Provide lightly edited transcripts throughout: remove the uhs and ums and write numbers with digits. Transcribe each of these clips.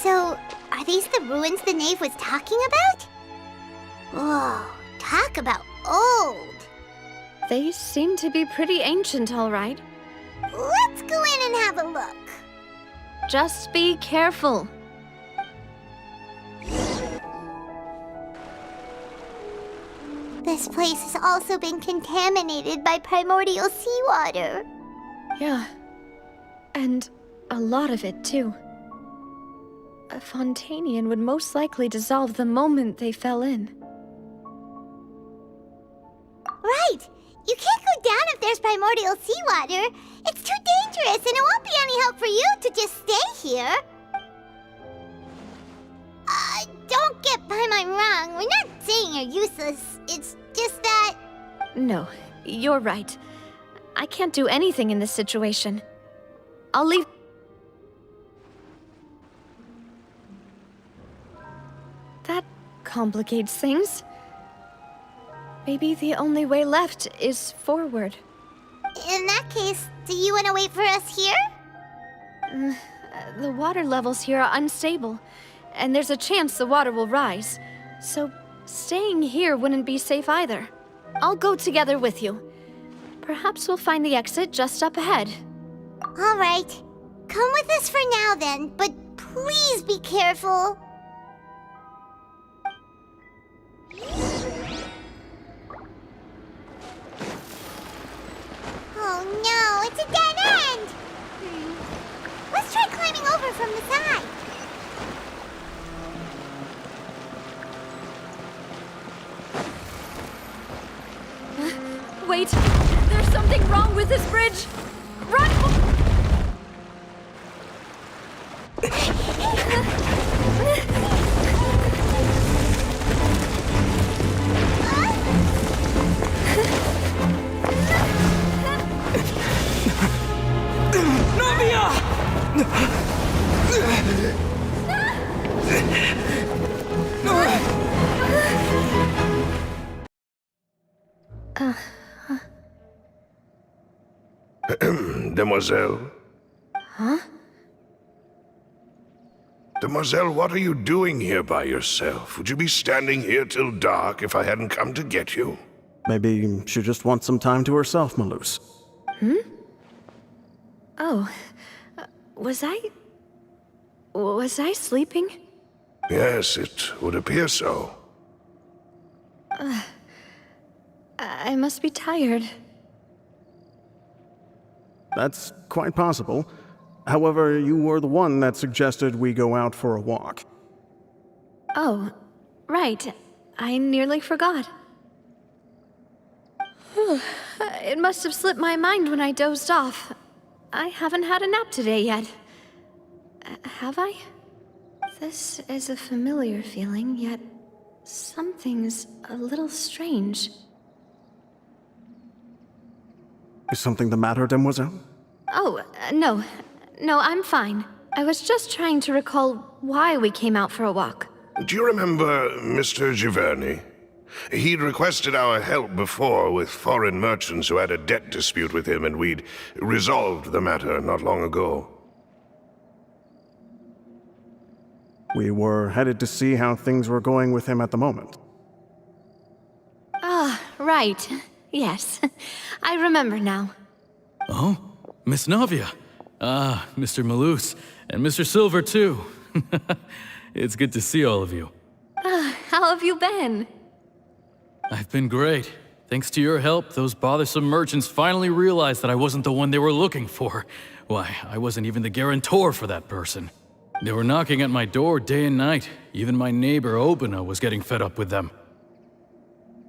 So, are these the ruins the knave was talking about? Whoa, talk about old. They seem to be pretty ancient, all right. Let's go in and have a look. Just be careful. This place has also been contaminated by primordial seawater. Yeah. And a lot of it, too. A Fontainian would most likely dissolve the moment they fell in. Right! You can't go down if there's primordial seawater. It's too dangerous, and it won't be any help for you to just stay here. Don't get by my wrong. We're not saying you're useless. It's just that... No, you're right. I can't do anything in this situation. I'll leave... That complicates things. Maybe the only way left is forward. In that case, do you want to wait for us here? The water levels here are unstable, and there's a chance the water will rise. So staying here wouldn't be safe either. I'll go together with you. Perhaps we'll find the exit just up ahead. All right. Come with us for now then, but please be careful. Oh no, it's a dead end! Let's try climbing over from the side. Wait! There's something wrong with this bridge! Run! Demoiselle? Huh? Demoiselle, what are you doing here by yourself? Would you be standing here till dark if I hadn't come to get you? Maybe she just wants some time to herself, Malus. Oh. Was I sleeping? Yes, it would appear so. I must be tired. That's quite possible. However, you were the one that suggested we go out for a walk. Oh, right. I nearly forgot. It must have slipped my mind when I dozed off. I haven't had a nap today yet. Have I? This is a familiar feeling, yet something's a little strange. Is something the matter, Demoiselle? Oh, no. No, I'm fine. I was just trying to recall why we came out for a walk. Do you remember Mr. Giverny? He'd requested our help before with foreign merchants who had a debt dispute with him, and we'd resolved the matter not long ago. We were headed to see how things were going with him at the moment. Ah, right. Yes. I remember now. Oh, Miss Navia. Ah, Mr. Malus, and Mr. Silver, too. It's good to see all of you. How have you been? I've been great. Thanks to your help, those bothersome merchants finally realized that I wasn't the one they were looking for. Why, I wasn't even the guarantor for that person. They were knocking at my door day and night. Even my neighbor, Obina, was getting fed up with them.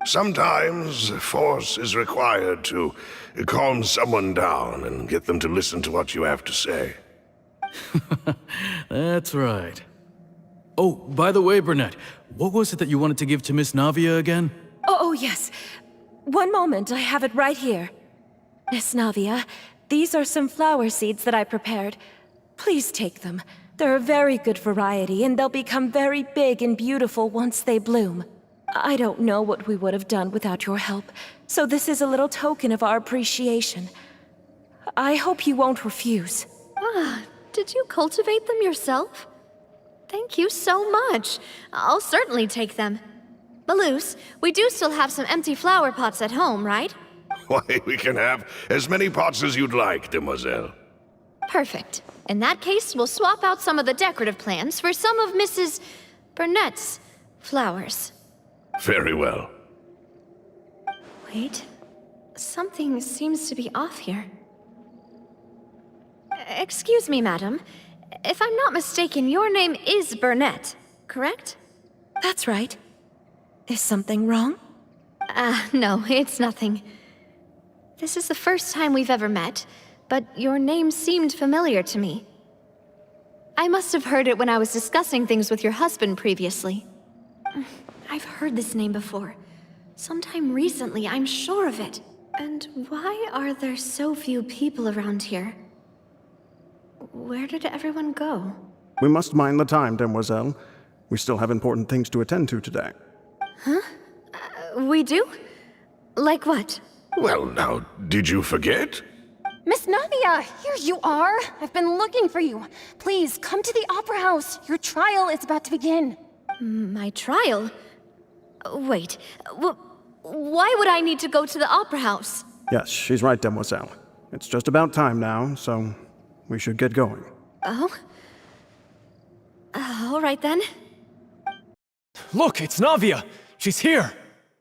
Sometimes force is required to calm someone down and get them to listen to what you have to say. That's right. Oh, by the way, Burnett, what was it that you wanted to give to Miss Navia again? Oh, yes. One moment, I have it right here. Miss Navia, these are some flower seeds that I prepared. Please take them. They're a very good variety, and they'll become very big and beautiful once they bloom. I don't know what we would have done without your help, so this is a little token of our appreciation. I hope you won't refuse. Ah, did you cultivate them yourself? Thank you so much. I'll certainly take them. Balloose, we do still have some empty flower pots at home, right? Why, we can have as many pots as you'd like, demoiselle. Perfect. In that case, we'll swap out some of the decorative plants for some of Mrs. Burnett's flowers. Very well. Wait. Something seems to be off here. Excuse me, madam. If I'm not mistaken, your name is Burnett, correct? That's right. Is something wrong? No, it's nothing. This is the first time we've ever met, but your name seemed familiar to me. I must have heard it when I was discussing things with your husband previously. I've heard this name before. Sometime recently, I'm sure of it. And why are there so few people around here? Where did everyone go? We must mind the time, demoiselle. We still have important things to attend to today. We do? Like what? Well, now, did you forget? Miss Navia, here you are. I've been looking for you. Please, come to the Opera House. Your trial is about to begin. My trial? Wait, why would I need to go to the Opera House? Yes, she's right, demoiselle. It's just about time now, so we should get going. Oh? All right then. Look, it's Navia! She's here!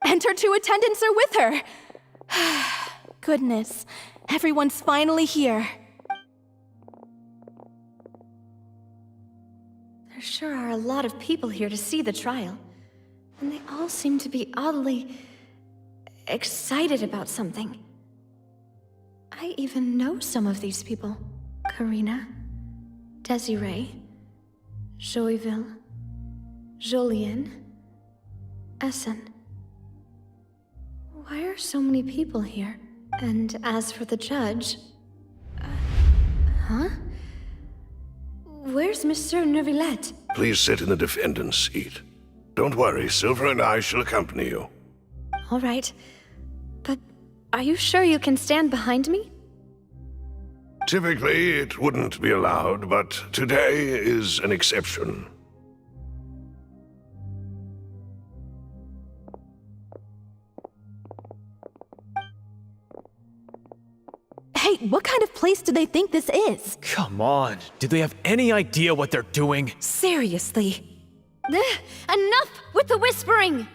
And her two attendants are with her. Goodness, everyone's finally here. There sure are a lot of people here to see the trial. And they all seem to be oddly excited about something. I even know some of these people. Karina, Desiree, Joyville, Jolien, Essen. Why are so many people here? And as for the judge... huh? Where's Monsieur Neuvillette? Please sit in the defendant's seat. Don't worry, Silver and I shall accompany you. All right. But are you sure you can stand behind me? Typically, it wouldn't be allowed, but today is an exception. Hey, what kind of place do they think this is? Come on, do they have any idea what they're doing? Seriously. Enough with the whispering!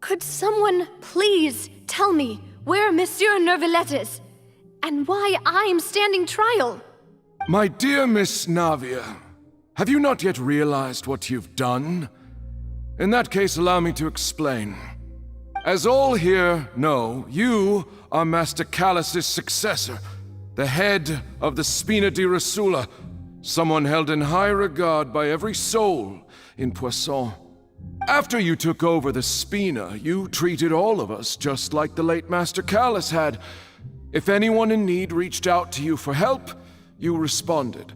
Could someone please tell me where Monsieur Neuvillette is? And why I'm standing trial? My dear Miss Navia, have you not yet realized what you've done? In that case, allow me to explain. As all here know, you are Master Callus's successor, the head of the Spina di Rosula, someone held in high regard by every soul in Poisson. After you took over the Spina, you treated all of us just like the late Master Callus had. If anyone in need reached out to you for help, you responded.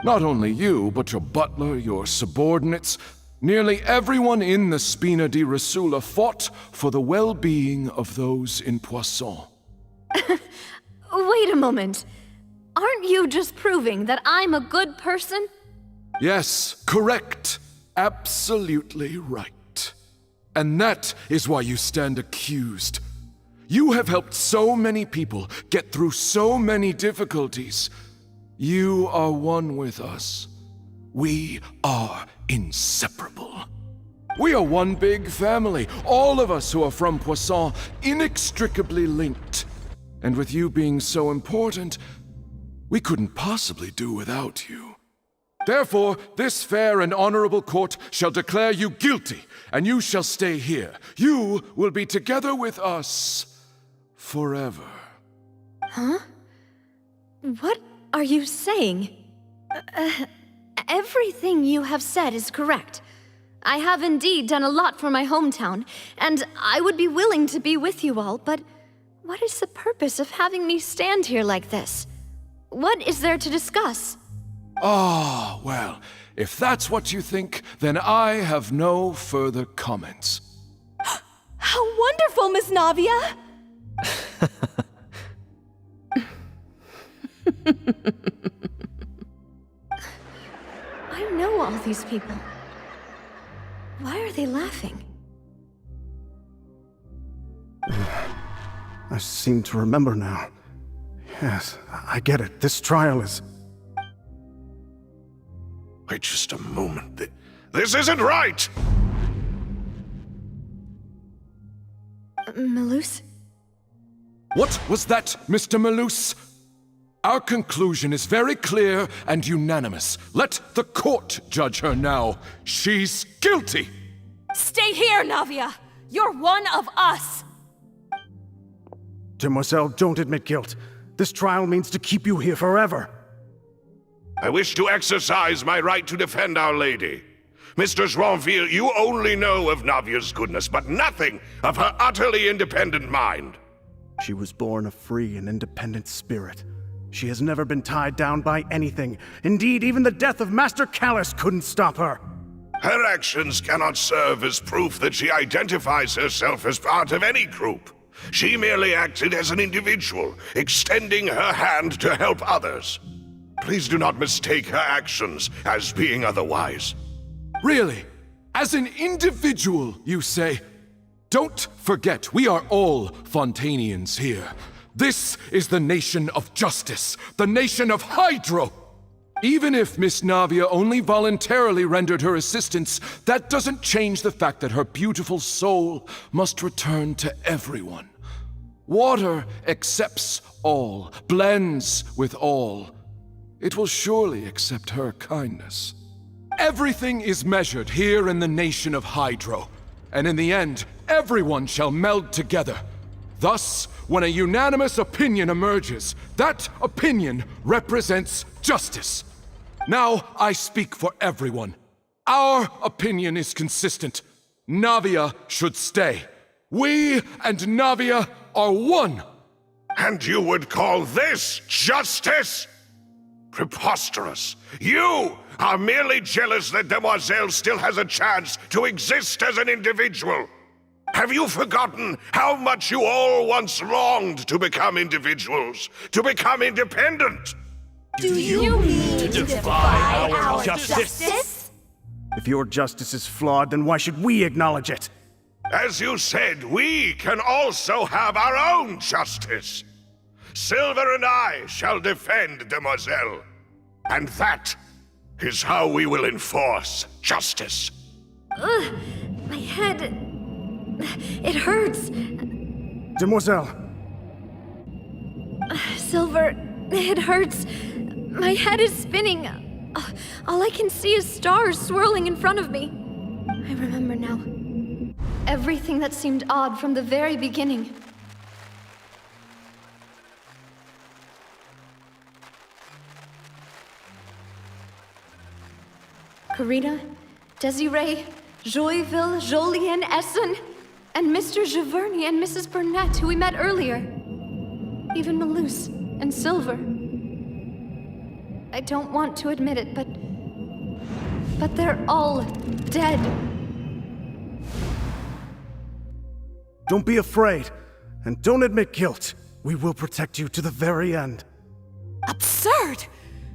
Not only you, but your butler, your subordinates, nearly everyone in the Spina di Rosula fought for the well-being of those in Poisson. Wait a moment. Aren't you just proving that I'm a good person? Yes, correct. Absolutely right. And that is why you stand accused. You have helped so many people get through so many difficulties. You are one with us. We are inseparable. We are one big family, all of us who are from Poisson, inextricably linked. And with you being so important, we couldn't possibly do without you. Therefore, this fair and honorable court shall declare you guilty, and you shall stay here. You will be together with us forever. Huh? What are you saying? Everything you have said is correct. I have indeed done a lot for my hometown, and I would be willing to be with you all, but what is the purpose of having me stand here like this? What is there to discuss? Ah, well, if that's what you think, then I have no further comments. How wonderful, Miss Navia! I know all these people. Why are they laughing? I seem to remember now. Yes, I get it. This trial is... Wait just a moment. This isn't right! Malus? What was that, Mr. Malus? Our conclusion is very clear and unanimous. Let the court judge her now. She's guilty! Stay here, Navia! You're one of us! Demoiselle, don't admit guilt. This trial means to keep you here forever. I wish to exercise my right to defend Our Lady. Mr. Joinville, you only know of Navia's goodness, but nothing of her utterly independent mind. She was born a free and independent spirit. She has never been tied down by anything. Indeed, even the death of Master Callus couldn't stop her. Her actions cannot serve as proof that she identifies herself as part of any group. She merely acted as an individual, extending her hand to help others. Please do not mistake her actions as being otherwise. Really? As an individual, you say? Don't forget, we are all Fontainians here. This is the nation of justice, the nation of Hydro. Even if Miss Navia only voluntarily rendered her assistance, that doesn't change the fact that her beautiful soul must return to everyone. Water accepts all, blends with all. It will surely accept her kindness. Everything is measured here in the nation of Hydro, and in the end, everyone shall meld together. Thus, when a unanimous opinion emerges, that opinion represents justice. Now I speak for everyone. Our opinion is consistent. Navia should stay. We and Navia are one. And you would call this justice? Preposterous. You are merely jealous that Demoiselle still has a chance to exist as an individual. Have you forgotten how much you all once longed to become individuals, to become independent? Do you mean to defy our justice? If your justice is flawed, then why should we acknowledge it? As you said, we can also have our own justice. Silver and I shall defend Demoiselle. And that is how we will enforce justice. Ugh, my head... It hurts. Demoiselle! Silver, it hurts. My head is spinning. All I can see is stars swirling in front of me. I remember now. Everything that seemed odd from the very beginning. Karina, Desiree, Joyville, Jolien, Essen, and Mr. Giverny and Mrs. Burnett, who we met earlier. Even Malus and Silver. I don't want to admit it, but they're all dead. Don't be afraid, and don't admit guilt. We will protect you to the very end. Absurd!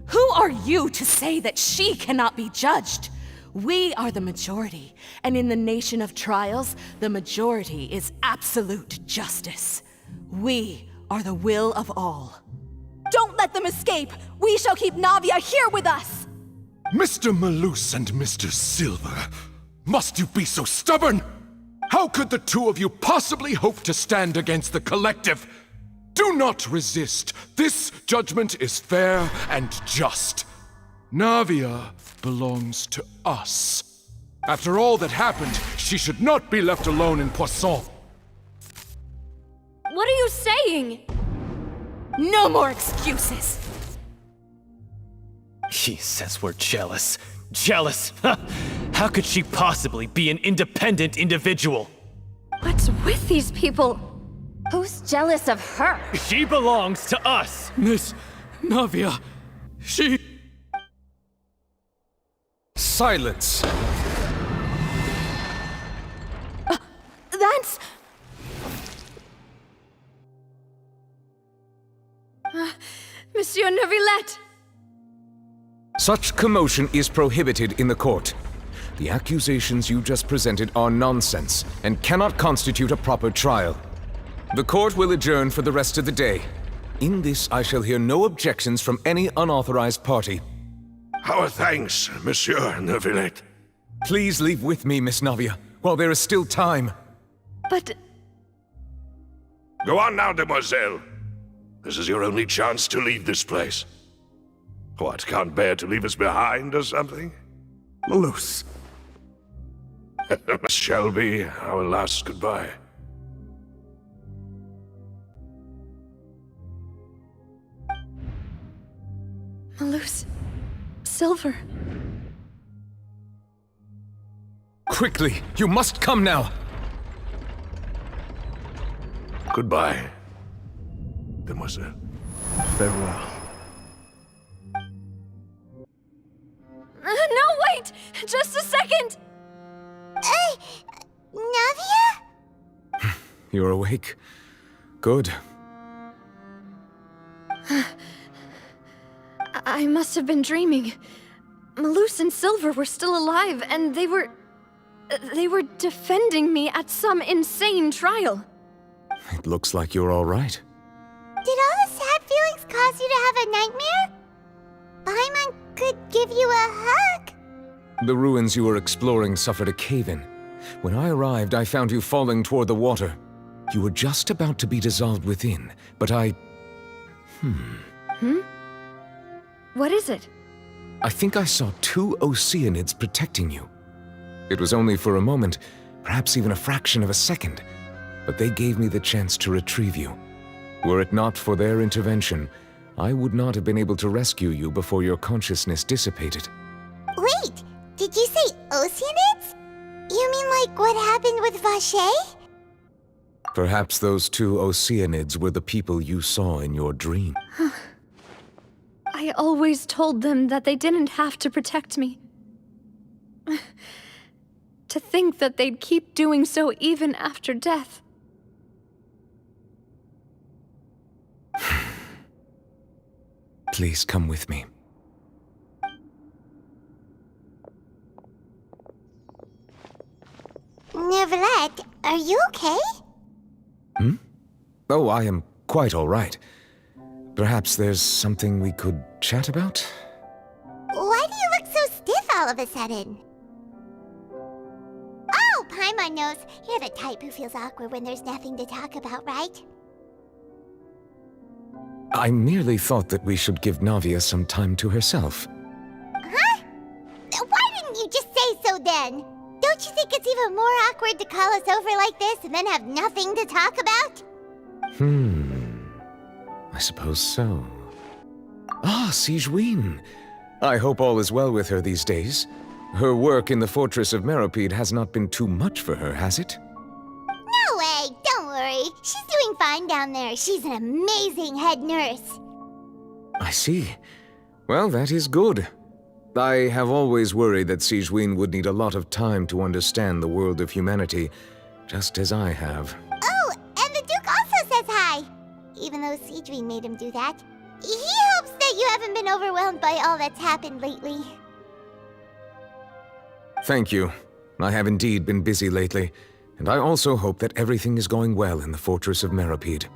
Who are you to say that she cannot be judged? We are the majority, and in the nation of trials, the majority is absolute justice. We are the will of all. Don't let them escape! We shall keep Navia here with us! Mr. Malus and Mr. Silver, must you be so stubborn? How could the two of you possibly hope to stand against the collective? Do not resist. This judgment is fair and just. Navia belongs to us. After all that happened, she should not be left alone in Poisson. What are you saying? No more excuses! He says we're jealous. Jealous? How could she possibly be an independent individual? What's with these people? Who's jealous of her? She belongs to us! Miss Navia, she... Silence! That's... Monsieur Neuvillette! Such commotion is prohibited in the court. The accusations you just presented are nonsense and cannot constitute a proper trial. The court will adjourn for the rest of the day. In this, I shall hear no objections from any unauthorized party. Our thanks, Monsieur Neuvillette. Please leave with me, Miss Navia, while there is still time. But Go on now, demoiselle. This is your only chance to leave this place. What, can't bear to leave us behind or something? Malus. Shall be our last goodbye. Malus, Silver. Quickly, you must come now! Goodbye, demoiselle. Farewell. No, wait! Just a second! Navia? You're awake. Good. I must have been dreaming. Malus and Silver were still alive, and they were defending me at some insane trial. It looks like you're all right. Did all the sad feelings cause you to have a nightmare? Paimon could give you a hug. The ruins you were exploring suffered a cave-in. When I arrived, I found you falling toward the water. You were just about to be dissolved within, but I... What is it? I think I saw 2 Oceanids protecting you. It was only for a moment, perhaps even a fraction of a second, but they gave me the chance to retrieve you. Were it not for their intervention, I would not have been able to rescue you before your consciousness dissipated. Wait, did you say Oceanids? You mean like what happened with Vache? Perhaps those 2 Oceanids were the people you saw in your dream. I always told them that they didn't have to protect me. To think that they'd keep doing so even after death. Please come with me. Neuvillette, are you okay? Oh, I am quite all right. Perhaps there's something we could chat about? Why do you look so stiff all of a sudden? Oh, Paimon knows. You're the type who feels awkward when there's nothing to talk about, right? I merely thought that we should give Navia some time to herself. Huh? Why didn't you just say so then? Don't you think it's even more awkward to call us over like this and then have nothing to talk about? I suppose so. Ah, Sigewinne. I hope all is well with her these days. Her work in the Fortress of Meropide has not been too much for her, has it? No way, don't worry. She's doing fine down there. She's an amazing head nurse. I see. Well, that is good. I have always worried that Sigewinne would need a lot of time to understand the world of humanity, just as I have. Oh, and the Duke also says hi. Even though Sigewinne made him do that. He hopes that you haven't been overwhelmed by all that's happened lately. Thank you. I have indeed been busy lately, and I also hope that everything is going well in the Fortress of Meropide.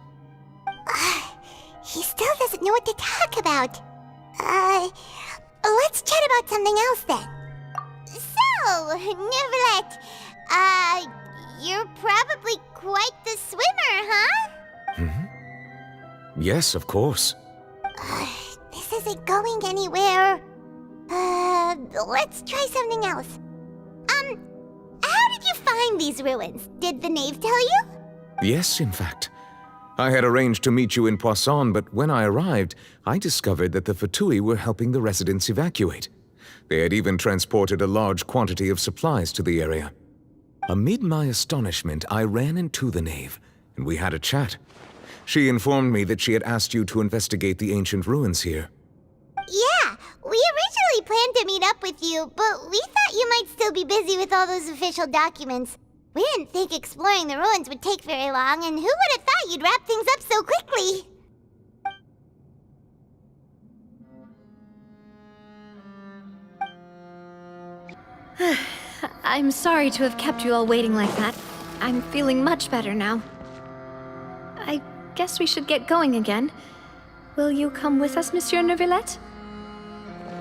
He still doesn't know what to talk about. Let's chat about something else then. So, Neuvillette, you're probably quite the swimmer, huh? Yes, of course. This isn't going anywhere. Let's try something else. How did you find these ruins? Did the knave tell you? Yes, in fact. I had arranged to meet you in Poisson, but when I arrived, I discovered that the Fatui were helping the residents evacuate. They had even transported a large quantity of supplies to the area. Amid my astonishment, I ran into the knave, and we had a chat. She informed me that she had asked you to investigate the ancient ruins here. Yeah, we originally planned to meet up with you, but we thought you might still be busy with all those official documents. We didn't think exploring the ruins would take very long, and who would have thought you'd wrap things up so quickly? I'm sorry to have kept you all waiting like that. I'm feeling much better now. I guess we should get going again. Will you come with us, Monsieur Neuvillette?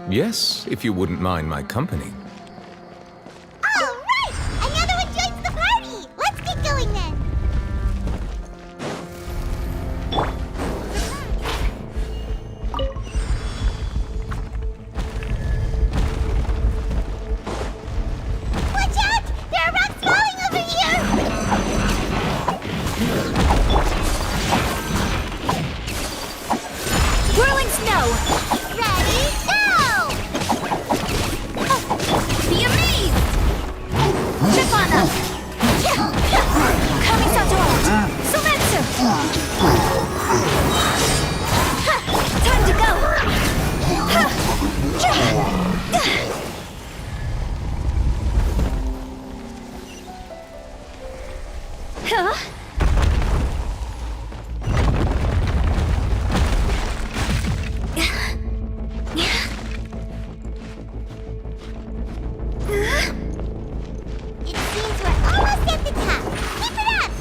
Yes, if you wouldn't mind my company. All right! Another one joins the party! Let's get going then! Watch out! There are rocks falling over here! Whirling snow! Ready, go! Be amazed! Chip on up! Kamisato! Sumetsu! Time to go! Huh? It seems we're almost at the top. Keep it up!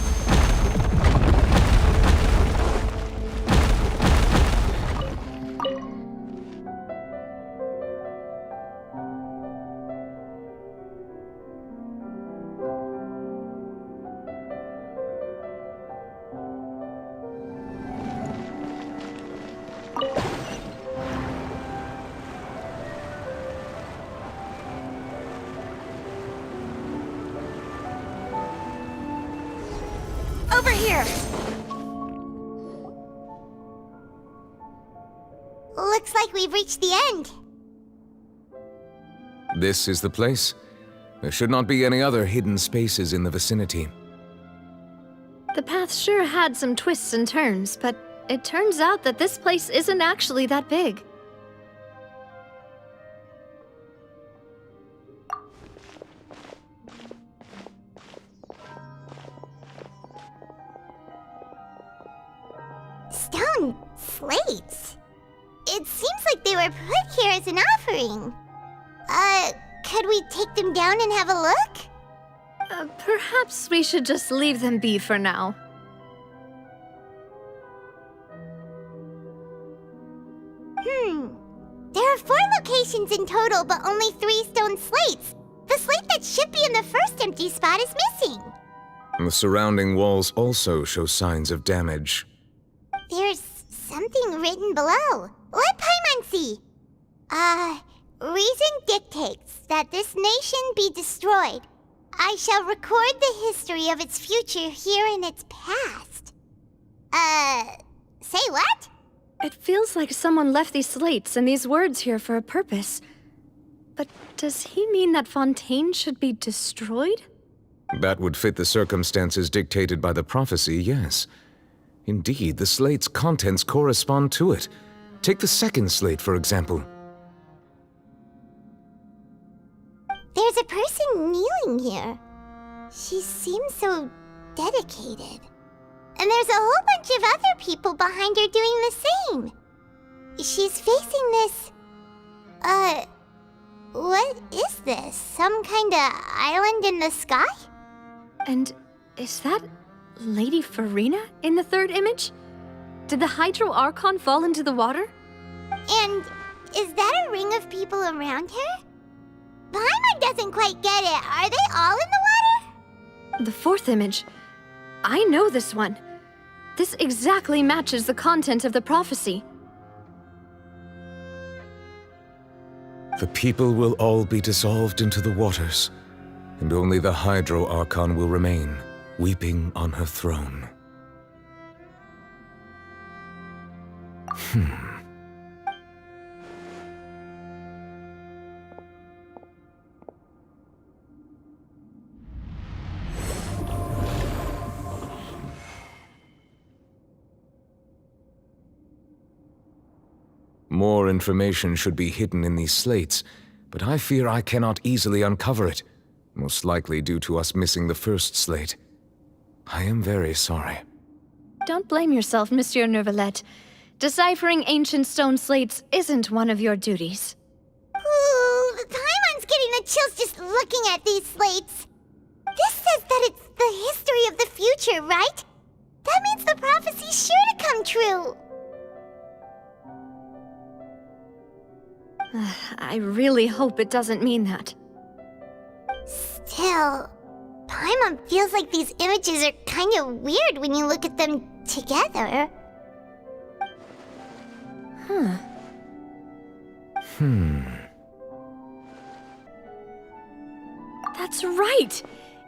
Over here! Looks like we've reached the end. This is the place. There should not be any other hidden spaces in the vicinity. The path sure had some twists and turns, but it turns out that this place isn't actually that big. Stone slates. It seems like they were put here as an offering. Could we take them down and have a look? Perhaps we should just leave them be for now. There are 4 locations in total, but only 3 stone slates. The slate that should be in the first empty spot is missing. The surrounding walls also show signs of damage. There's something written below. Let Paimon see. Reason dictates that this nation be destroyed. I shall record the history of its future here in its past. Say what? It feels like someone left these slates and these words here for a purpose. But does he mean that Fontaine should be destroyed? That would fit the circumstances dictated by the prophecy, yes. Indeed, the slate's contents correspond to it. Take the second slate, for example. There's a person kneeling here. She seems so dedicated. And there's a whole bunch of other people behind her doing the same. She's facing this... what is this? Some kind of island in the sky? And is that Lady Farina in the third image? Did the Hydro Archon fall into the water? And is that a ring of people around her? Paimon doesn't quite get it. Are they all in the water? The fourth image. I know this one. This exactly matches the content of the prophecy. The people will all be dissolved into the waters, and only the Hydro Archon will remain, weeping on her throne. More information should be hidden in these slates, but I fear I cannot easily uncover it, most likely due to us missing the first slate. I am very sorry. Don't blame yourself, Monsieur Neuvillette. Deciphering ancient stone slates isn't one of your duties. Ooh, Paimon's getting the chills just just looking at these slates. This says that it's the history of the future, right? That means the prophecy's sure to come true. I really hope it doesn't mean that. Still, Paimon feels like these images are kind of weird when you look at them together. That's right!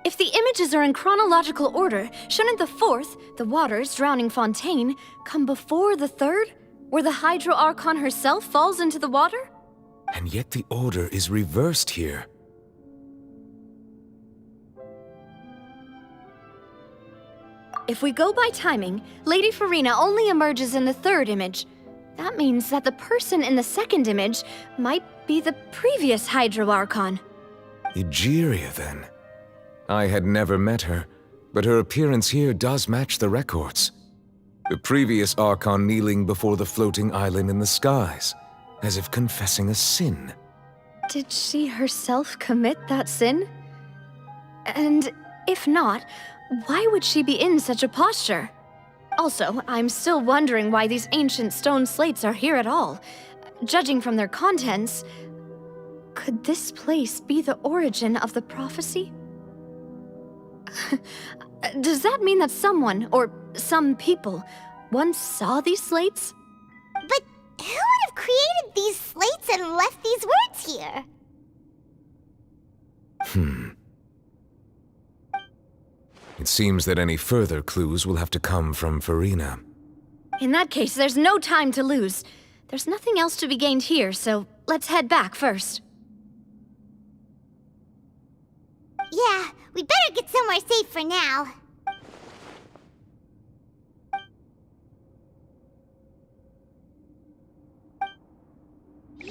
If the images are in chronological order, shouldn't the fourth, the waters drowning Fontaine, come before the third, where the Hydro Archon herself falls into the water? And yet the order is reversed here. If we go by timing, Lady Farina only emerges in the third image. That means that the person in the second image might be the previous Hydro Archon. Egeria, then. I had never met her, but her appearance here does match the records. The previous Archon kneeling before the floating island in the skies, as if confessing a sin. Did she herself commit that sin? And if not, why would she be in such a posture? Also, I'm still wondering why these ancient stone slates are here at all. Judging from their contents, could this place be the origin of the prophecy? Does that mean that someone, or some people, once saw these slates? But who would have created these slates and left these words here? It seems that any further clues will have to come from Farina. In that case, there's no time to lose. There's nothing else to be gained here, so let's head back first. Yeah, we better get somewhere safe for now.